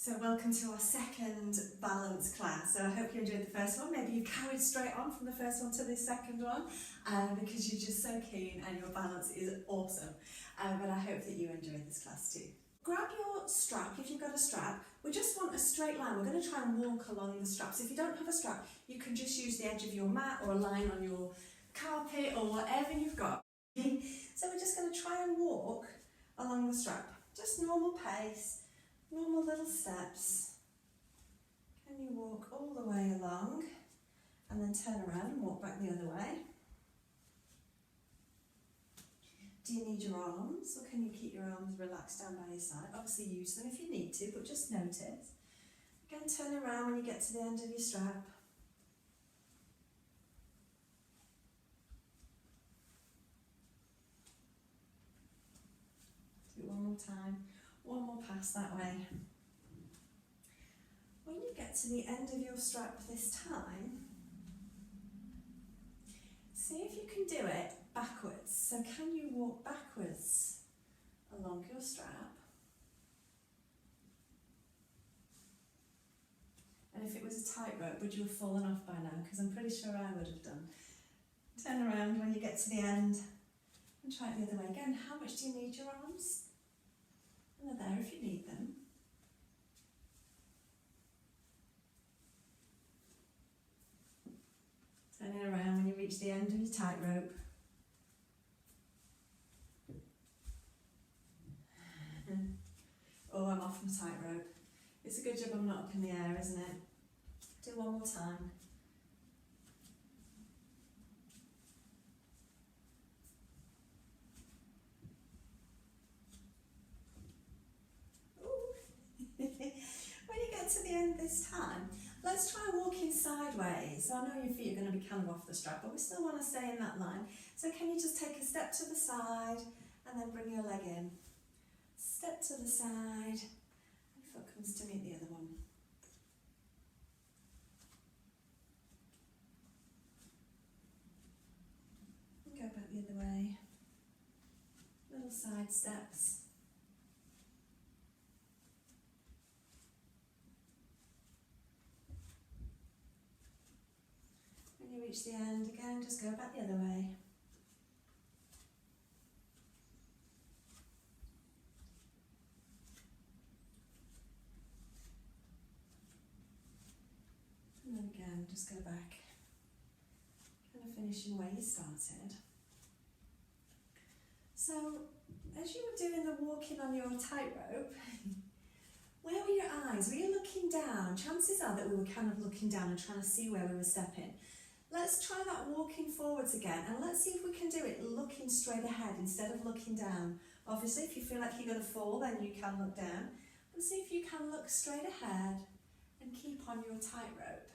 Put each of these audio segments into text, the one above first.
So welcome to our second balance class. So I hope you enjoyed the first one. Maybe you carried straight on from the first one to this second one because you're just so keen and your balance is awesome. But I hope that you enjoyed this class too. Grab your strap if you've got a strap. We just want a straight line. We're going to try and walk along the strap. So if you don't have a strap, you can just use the edge of your mat or a line on your carpet or whatever you've got. So we're just going to try and walk along the strap. Just normal pace. Normal little steps. Can you walk all the way along and then turn around and walk back the other way? Do you need your arms or can you keep your arms relaxed down by your side? Obviously use them if you need to, but just notice. Again, turn around when you get to the end of your strap. Do it one more time. One more pass that way. When you get to the end of your strap this time, see if you can do it backwards. So can you walk backwards along your strap? And if it was a tightrope, would you have fallen off by now? Because I'm pretty sure I would have done. Turn around when you get to the end and try it the other way. Again, how much do you need your arms? And they're there if you need them. Turning around when you reach the end of your tightrope. Oh, I'm off my tightrope. It's a good job I'm not up in the air, isn't it? Do one more time. When you get to the end this time, let's try walking sideways. So I know your feet are going to be kind of off the strap, but we still want to stay in that line. So can you just take a step to the side and then bring your leg in? Step to the side, and foot comes to meet the other one. And go back the other way. Little side steps. When you reach the end again, just go back the other way. And then again, just go back. Kind of finishing where you started. So, as you were doing the walking on your tightrope, where were your eyes? Were you looking down? Chances are that we were kind of looking down and trying to see where we were stepping. Let's try that walking forwards again and let's see if we can do it looking straight ahead instead of looking down. Obviously, if you feel like you're going to fall, then you can look down. But see if you can look straight ahead and keep on your tightrope.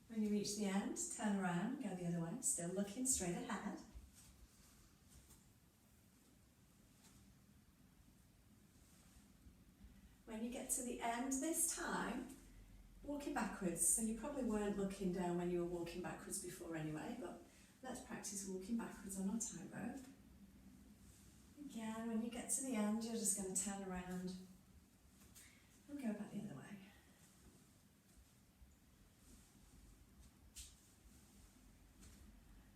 When you reach the end, turn around, go the other way, still looking straight ahead. When you get to the end this time, walking backwards. So you probably weren't looking down when you were walking backwards before anyway, but let's practice walking backwards on our tightrope. Again, when you get to the end, you're just going to turn around and go back the other way.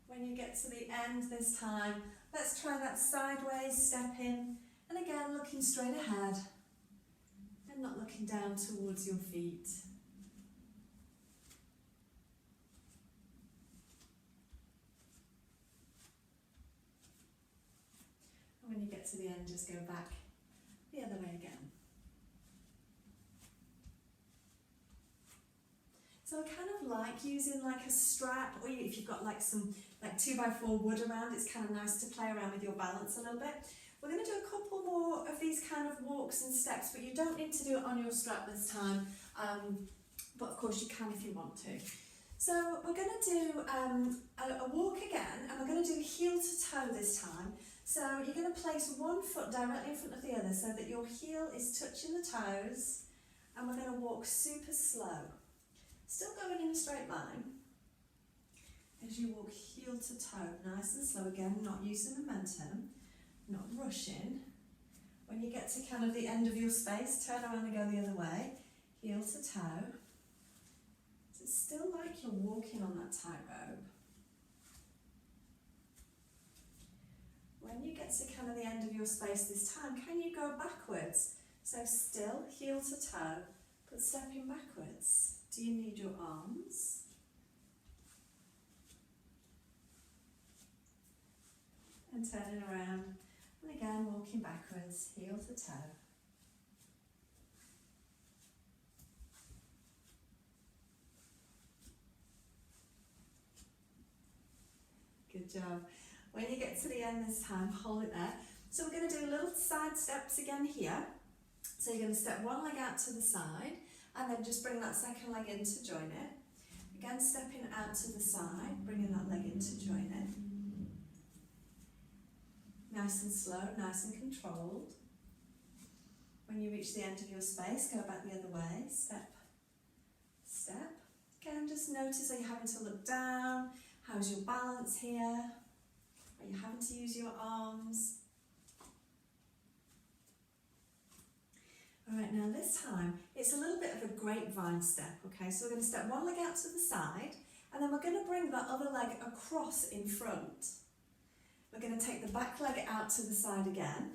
When you get to the end this time, let's try that sideways step in, and again, looking straight ahead. And not looking down towards your feet. And when you get to the end, just go back the other way again. So I kind of like using like a strap, or if you've got like some 2x4 wood around, it's kind of nice to play around with your balance a little bit. We're going to do a couple more of these kind of walks and steps, but you don't need to do it on your strap this time, but of course you can if you want to. So we're going to do a walk again, and we're going to do heel to toe this time. So you're going to place one foot directly in front of the other so that your heel is touching the toes, and we're going to walk super slow. Still going in a straight line. As you walk heel to toe, nice and slow again, not using momentum. Not rushing, get to kind of the end of your space, turn around and go the other way, heel to toe. So it's still like you're walking on that tightrope. When you get to kind of the end of your space this time, can you go backwards? So still heel to toe, but stepping backwards. Do you need your arms? And turning around, and again walking backwards, heel to toe. Good job. When you get to the end this time, hold it there. So we're going to do little side steps again here. So you're going to step one leg out to the side, and then just bring that second leg in to join it. Again, stepping out to the side, bringing that leg in to join it. Nice and slow, nice and controlled. When you reach the end of your space, go back the other way, step, step. Again, just notice, are you having to look down? How's your balance here? Are you having to use your arms? All right, now this time, it's a little bit of a grapevine step, okay? So we're going to step one leg out to the side, and then we're going to bring that other leg across in front. We're going to take the back leg out to the side again,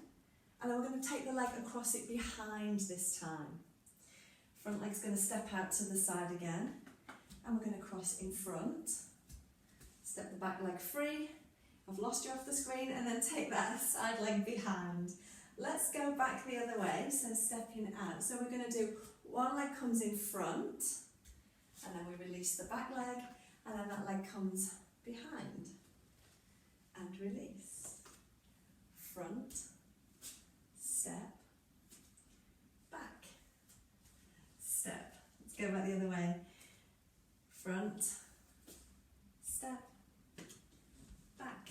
and then we're going to take the leg across it behind this time. Front leg's going to step out to the side again, and we're going to cross in front. Step the back leg free. I've lost you off the screen, and then take that side leg behind. Let's go back the other way, so stepping out. So we're going to do one leg comes in front, and then we release the back leg, and then that leg comes behind. And release. Front, step, back, step. Let's go back the other way. Front, step, back,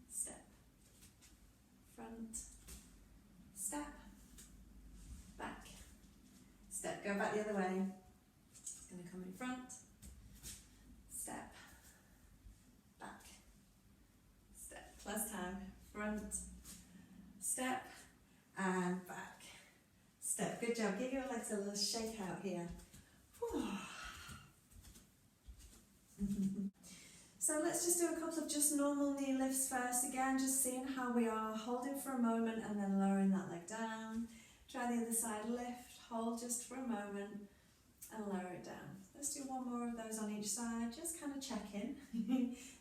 step, front, step, back, step. Go back the other way. It's going to come in front, step, back, step. Last time. Front, step, and back, step. Good job. Give your legs a little shake out here. So let's just do a couple of just normal knee lifts first. Again, just seeing how we are, holding for a moment and then lowering that leg down. Try the other side, lift, hold just for a moment and lower it down. Let's do one more of those on each side, just kind of checking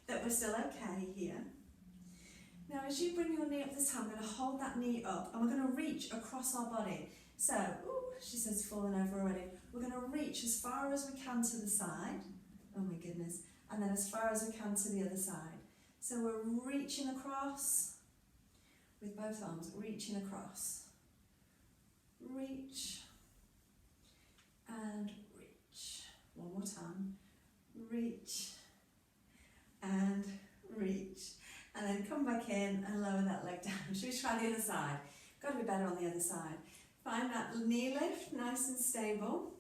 that we're still okay here. Now as you bring your knee up this time, we're going to hold that knee up and we're going to reach across our body. So, ooh, she says falling over already. We're going to reach as far as we can to the side. Oh my goodness. And then as far as we can to the other side. So we're reaching across with both arms, reaching across. Reach and reach. One more time. Reach and reach. And then come back in and lower that leg down. Should we try the other side? Got to be better on the other side. Find that knee lift, nice and stable.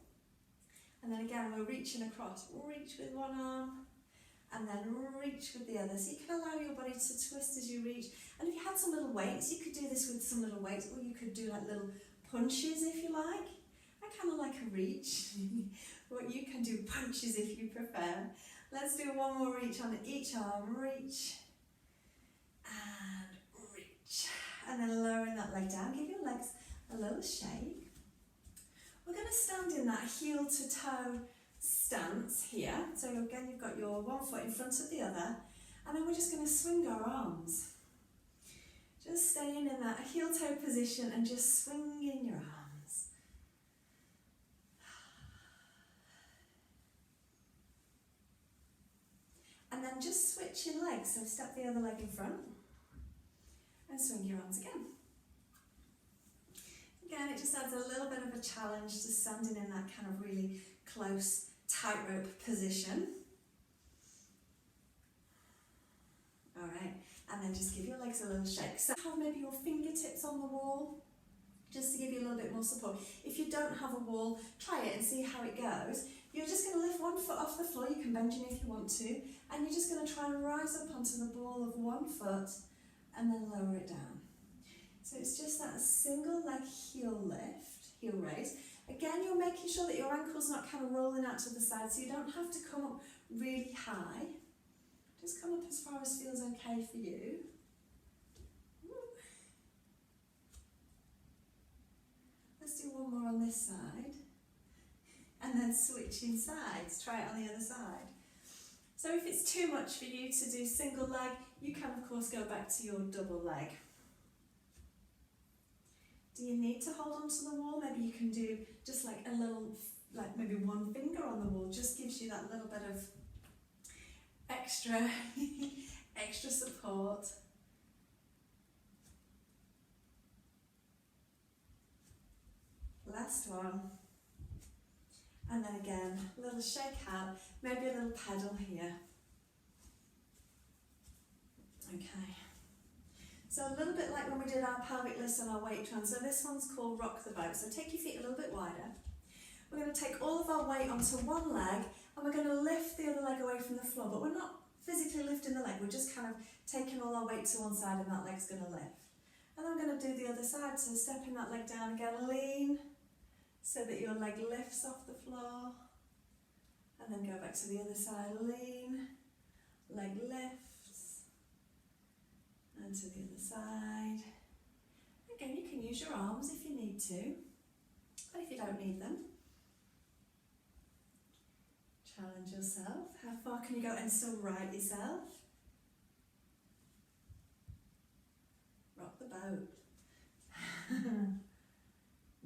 And then again, we're reaching across. Reach with one arm, and then reach with the other. So you can allow your body to twist as you reach. And if you had some little weights, you could do this with some little weights, or you could do like little punches if you like. I kind of like a reach. Or you can do punches if you prefer. Let's do one more reach on each arm. Reach and reach. And then lowering that leg down. Give your legs a little shake. We're going to stand in that heel to toe stance here. So again, you've got your one foot in front of the other, and then we're just going to swing our arms. Just staying in that heel toe position and just swinging your arms. And then just switching legs. So step the other leg in front and swing your arms again. Again, it just adds a little bit of a challenge to standing in that kind of really close tightrope position. All right, and then just give your legs a little shake. So have maybe your fingertips on the wall, just to give you a little bit more support. If you don't have a wall, try it and see how it goes. You're just going to lift one foot off the floor. You can bend your knee if you want to, and you're just going to try and rise up onto the ball of one foot and then lower it down. So it's just that single leg heel lift, heel raise. Again, you're making sure that your ankle's not kind of rolling out to the side, so you don't have to come up really high. Just come up as far as feels okay for you. Let's do one more on this side. And then switching sides, try it on the other side. So if it's too much for you to do single leg, you can of course go back to your double leg. Do you need to hold onto the wall? Maybe you can do just like a little, like maybe one finger on the wall, just gives you that little bit of extra, extra support. Last one. And then again, a little shake out, maybe a little pedal here. Okay. So a little bit like when we did our pelvic lifts and our weight transfer, this one's called rock the boat. So take your feet a little bit wider. We're going to take all of our weight onto one leg and we're going to lift the other leg away from the floor, but we're not physically lifting the leg, we're just kind of taking all our weight to one side and that leg's going to lift. And I'm going to do the other side, so stepping that leg down again, lean, so that your leg lifts off the floor, and then go back to the other side, lean, leg lifts, and to the other side. Again, you can use your arms if you need to, but if you don't need them, challenge yourself. How far can you go and still right yourself? Rock the boat.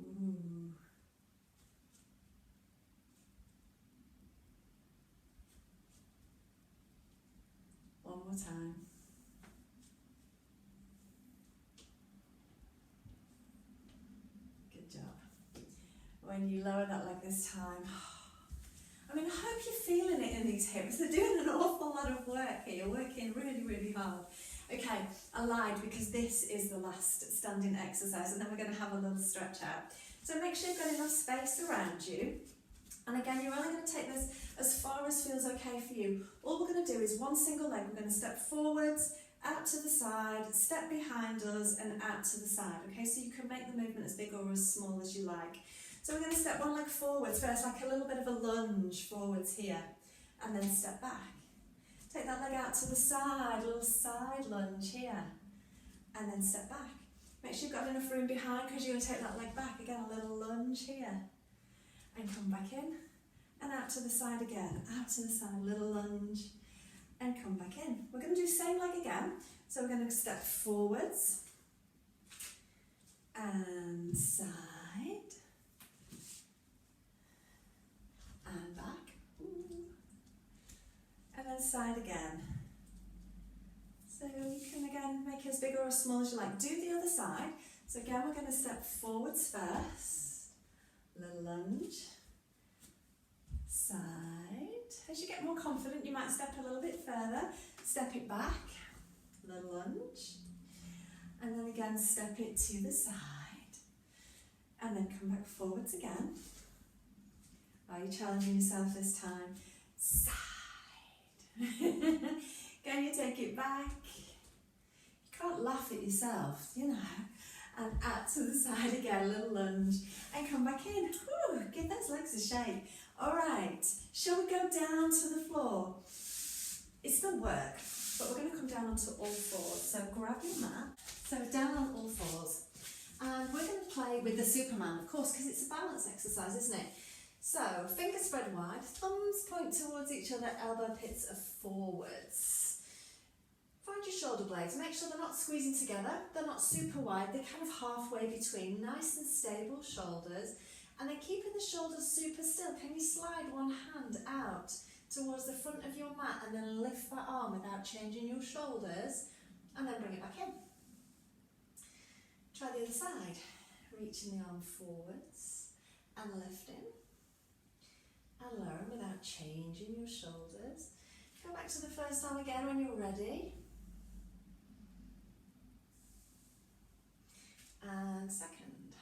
Ooh. One more time. Good job. When you lower that leg this time, I mean, I hope you're feeling it in these hips. They're doing an awful lot of work here. You're working really, really hard. Okay, I lied because this is the last standing exercise and then we're going to have a little stretch out. So make sure you've got enough space around you. And again, you're only going to take this as far as feels okay for you. All we're going to do is one single leg. We're going to step forwards, out to the side, step behind us and out to the side. Okay, so you can make the movement as big or as small as you like. So we're going to step one leg forwards first, like a little bit of a lunge forwards here, and then step back. Take that leg out to the side, a little side lunge here, and then step back. Make sure you've got enough room behind because you're going to take that leg back. Again, a little lunge here, and come back in, and out to the side again, out to the side, little lunge, and come back in. We're going to do the same leg again. So we're going to step forwards, and side, and back, and then side again. So you can again make it as big or as small as you like. Do the other side. So again we're going to step forwards first, little lunge, side. As you get more confident you might step a little bit further, step it back, little lunge, and then again step it to the side, and then come back forwards again. Are you challenging yourself this time? Side. Can you take it back? You can't laugh at yourself, you know. And out to the side again, little lunge, and come back in. Whew, give those legs a shake. All right, shall we go down to the floor? It's still work, but we're going to come down onto all fours. So grab your mat. So down on all fours. And we're going to play with the Superman, of course, because it's a balance exercise, isn't it? So, fingers spread wide, thumbs point towards each other, elbow pits are forwards. Find your shoulder blades, make sure they're not squeezing together, they're not super wide, they're kind of halfway between, nice and stable shoulders, and then keeping the shoulders super still. Can you slide one hand out towards the front of your mat and then lift that arm without changing your shoulders, and then bring it back in. Try the other side, reaching the arm forwards and lifting. And lower without changing your shoulders. Go back to the first arm again when you're ready. And second.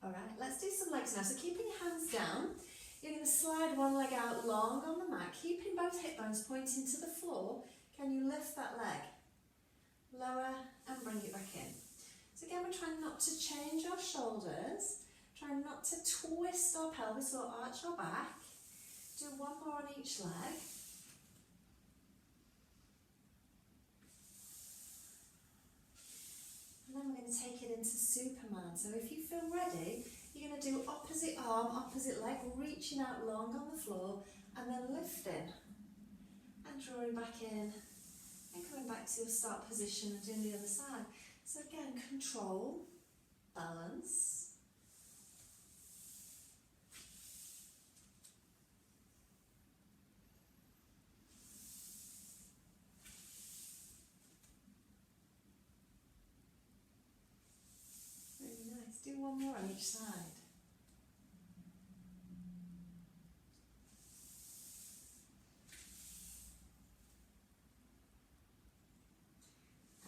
Alright, let's do some legs now. So keeping your hands down, you're going to slide one leg out long on the mat, keeping both hip bones pointing to the floor. Can you lift that leg? Lower and bring it back in. shoulders. Try not to twist our pelvis or arch our back. Do one more on each leg. And then we're going to take it into Superman. So if you feel ready, you're going to do opposite arm, opposite leg, reaching out long on the floor, and then lifting and drawing back in and coming back to your start position and doing the other side. So again, control, balance. Really nice. Do one more on each side.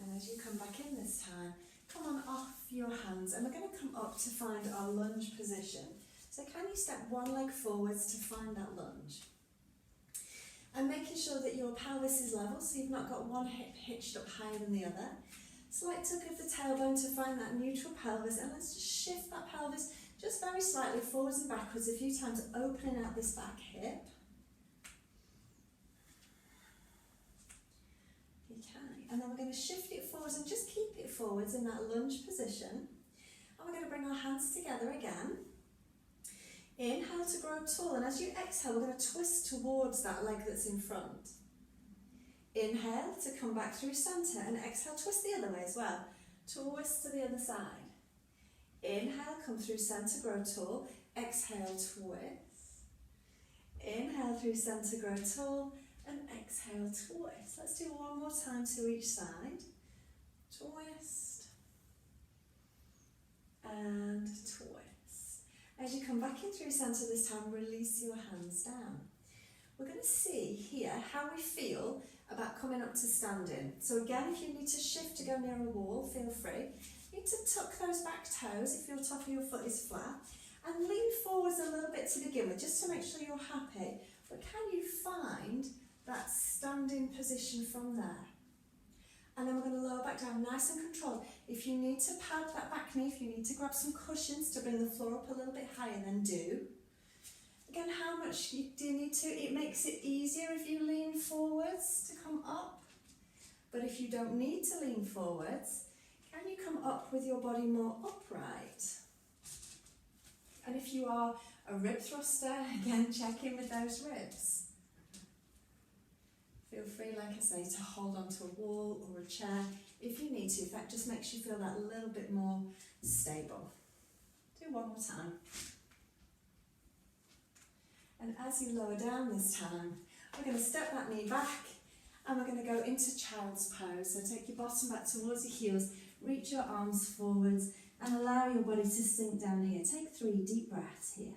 And as you come back in this time, come on off your hands and we're going to come up to find our lunge position. So can you step one leg forwards to find that lunge? And making sure that your pelvis is level, so you've not got one hip hitched up higher than the other. Slight tuck of the tailbone to find that neutral pelvis, and let's just shift that pelvis just very slightly forwards and backwards a few times, opening out this back hip. Okay, and then we're going to shift it forwards and just keep it forwards in that lunge position. And we're going to bring our hands together again. Inhale to grow tall, and as you exhale, we're going to twist towards that leg that's in front. Inhale to come back through centre, and exhale, twist the other way as well. Twist to the other side. Inhale, come through centre, grow tall. Exhale, twist. Inhale through centre, grow tall, and exhale, twist. Let's do one more time to each side. Twist. And twist. As you come back in through centre this time, release your hands down. We're going to see here how we feel about coming up to standing. So again, if you need to shift to go near a wall, feel free. You need to tuck those back toes if your top of your foot is flat, and lean forwards a little bit to begin with, just to make sure you're happy. But can you find that standing position from there? And then we're going to lower back down, nice and controlled. If you need to pad that back knee, if you need to grab some cushions to bring the floor up a little bit higher, then do. Again, how much do you need to? It makes it easier if you lean forwards to come up. But if you don't need to lean forwards, can you come up with your body more upright? And if you are a rib thruster, again, check in with those ribs. Feel free, like I say, to hold on to a wall or a chair if you need to. That just makes you feel that little bit more stable. Do one more time. And as you lower down this time, we're going to step that knee back and we're going to go into child's pose. So take your bottom back towards your heels, reach your arms forwards and allow your body to sink down here. Take 3 deep breaths here.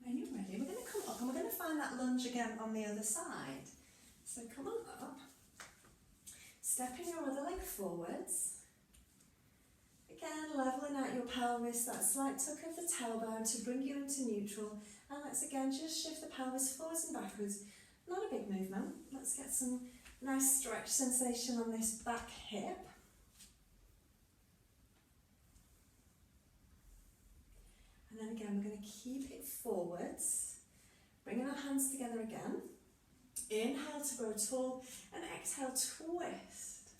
When you're ready, we're going to come up and we're going to find that lunge again on the other side. So come on up. Stepping your other leg forwards. Again, levelling out your pelvis, that slight tuck of the tailbone to bring you into neutral. And let's again just shift the pelvis forwards and backwards. Not a big movement. Let's get some nice stretch sensation on this back hip. And then again, we're going to keep it forwards. Bringing our hands together again. Inhale to grow tall and exhale, twist.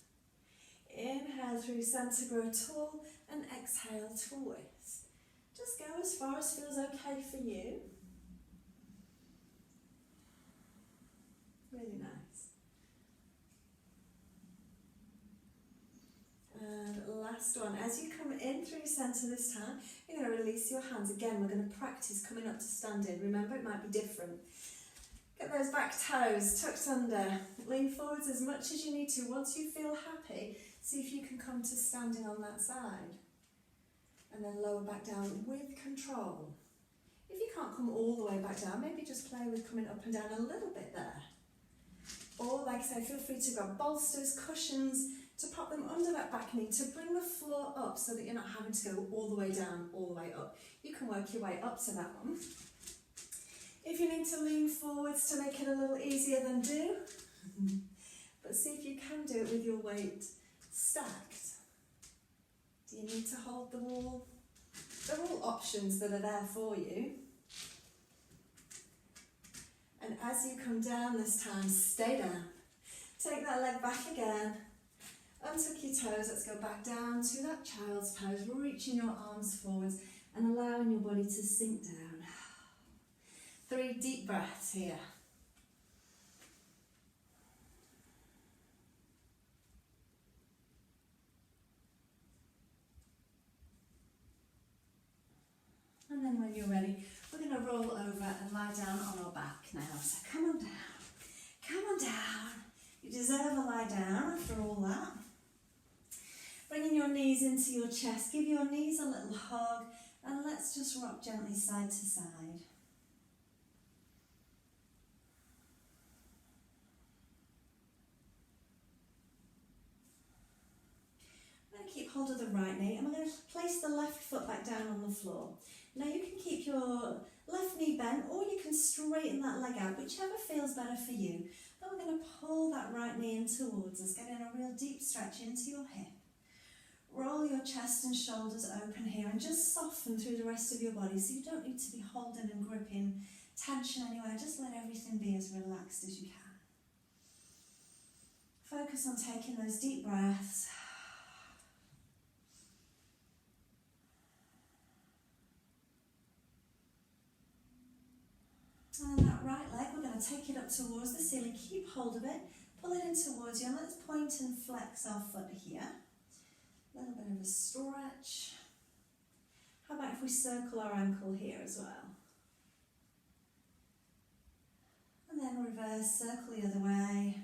Inhale through centre, grow tall and exhale, twist. Just go as far as feels okay for you. Really nice. And last one. As you come in through centre this time, you're going to release your hands. Again, we're going to practice coming up to standing. Remember, it might be different. Get those back toes tucked under. Lean forwards as much as you need to. Once you feel happy, see if you can come to standing on that side. And then lower back down with control. If you can't come all the way back down, maybe just play with coming up and down a little bit there. Or, like I say, feel free to grab bolsters, cushions, to pop them under that back knee to bring the floor up so that you're not having to go all the way down, all the way up. You can work your way up to that one. If you need to lean forwards to make it a little easier, then do. But see if you can do it with your weight stacked. Do you need to hold the wall? They're all options that are there for you. And as you come down this time, stay down. Take that leg back again. Untuck your toes. Let's go back down to that child's pose. Reaching your arms forwards and allowing your body to sink down. 3 deep breaths here. And then when you're ready, we're going to roll over and lie down on our back now. So come on down. Come on down. You deserve a lie down after all that. Bringing your knees into your chest. Give your knees a little hug. And let's just rock gently side to side. I'm going to keep hold of the right knee. And we're going to place the left foot back down on the floor. Now you can keep your left knee bent or you can straighten that leg out, whichever feels better for you. Then we're going to pull that right knee in towards us, getting a real deep stretch into your hip. Roll your chest and shoulders open here and just soften through the rest of your body, so you don't need to be holding and gripping tension anywhere. Just let everything be as relaxed as you can. Focus on taking those deep breaths. And then that right leg, we're going to take it up towards the ceiling. Keep hold of it. Pull it in towards you. And let's point and flex our foot here. A little bit of a stretch. How about if we circle our ankle here as well? And then reverse, circle the other way.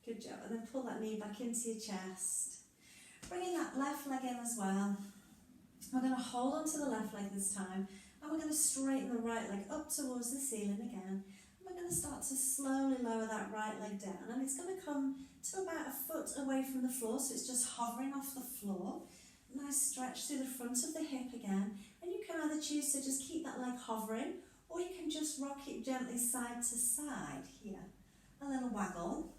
Good job. And then pull that knee back into your chest. Bringing that left leg in as well. We're going to hold on to the left leg this time, and we're going to straighten the right leg up towards the ceiling again. And we're going to start to slowly lower that right leg down, and it's going to come to about a foot away from the floor, so it's just hovering off the floor. Nice stretch through the front of the hip again, and you can either choose to just keep that leg hovering, or you can just rock it gently side to side here. A little waggle.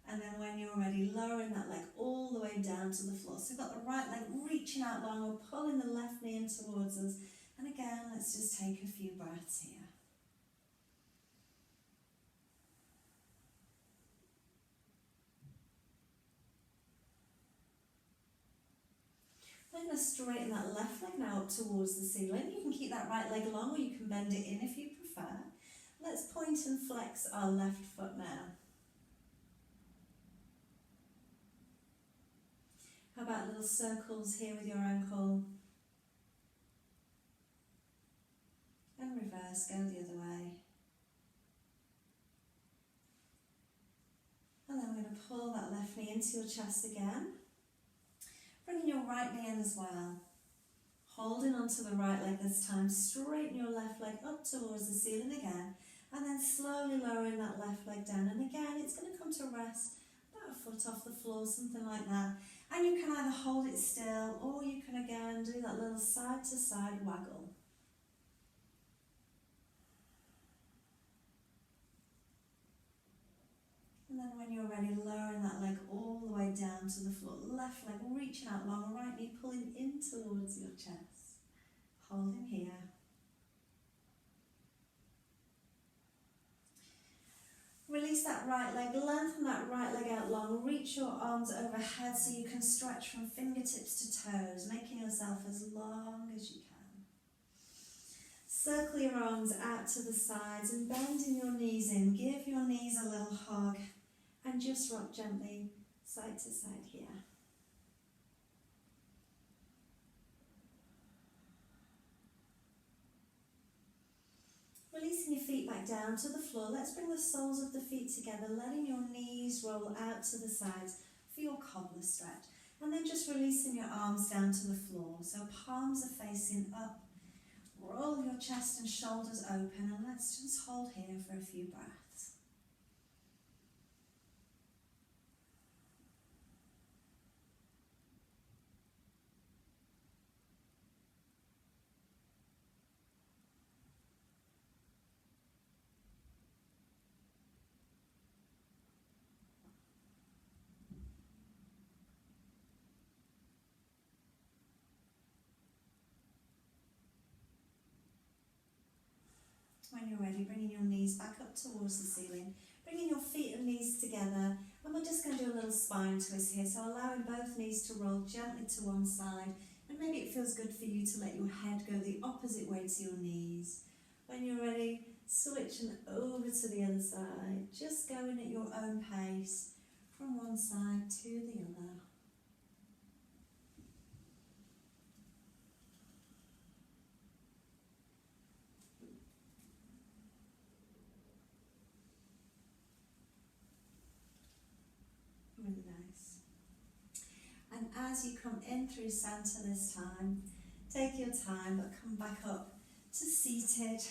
And then when you're ready, lowering that leg all the way down to the floor. So we've got the right leg reaching out long, we're pulling the left knee in towards us. And again, let's just take a few breaths here. We're going to straighten that left leg now up towards the ceiling. You can keep that right leg long, or you can bend it in if you prefer. Let's point and flex our left foot now. How about little circles here with your ankle? And reverse, go the other way. And then we're going to pull that left knee into your chest again. Bringing your right knee in as well. Holding onto the right leg this time. Straighten your left leg up towards the ceiling again. And then slowly lowering that left leg down. And again, it's going to come to rest about a foot off the floor, something like that. And you can either hold it still, or you can again do that little side to side waggle. And then when you're ready, lowering that leg all the way down to the floor. Left leg reaching out long, right knee pulling in towards your chest. Holding here. Release that right leg, lengthen that right leg out long, reach your arms overhead so you can stretch from fingertips to toes, making yourself as long as you can. Circle your arms out to the sides and bending your knees in. Give your knees a little hug and just rock gently side to side here. Releasing your feet back down to the floor. Let's bring the soles of the feet together, letting your knees roll out to the sides for your cobbler stretch. And then just releasing your arms down to the floor. So palms are facing up. Roll your chest and shoulders open, and let's just hold here for a few breaths. When you're ready, bringing your knees back up towards the ceiling, bringing your feet and knees together, and we're just going to do a little spine twist here, so allowing both knees to roll gently to one side, and maybe it feels good for you to let your head go the opposite way to your knees. When you're ready, switching over to the other side, just going at your own pace from one side to the other. Really nice. And as you come in through centre this time, take your time but come back up to seated.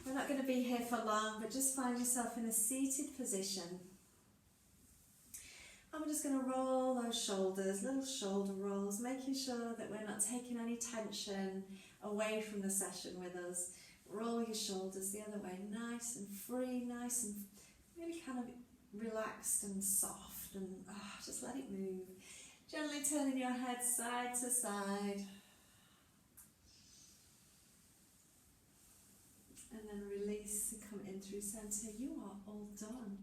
We're not going to be here for long, but just find yourself in a seated position. And we're just going to roll those shoulders, little shoulder rolls, making sure that we're not taking any tension away from the session with us. Roll your shoulders the other way, nice and free, nice and really kind of relaxed and soft, and just let it move. Gently turning your head side to side. And then release and come in through centre. You are all done.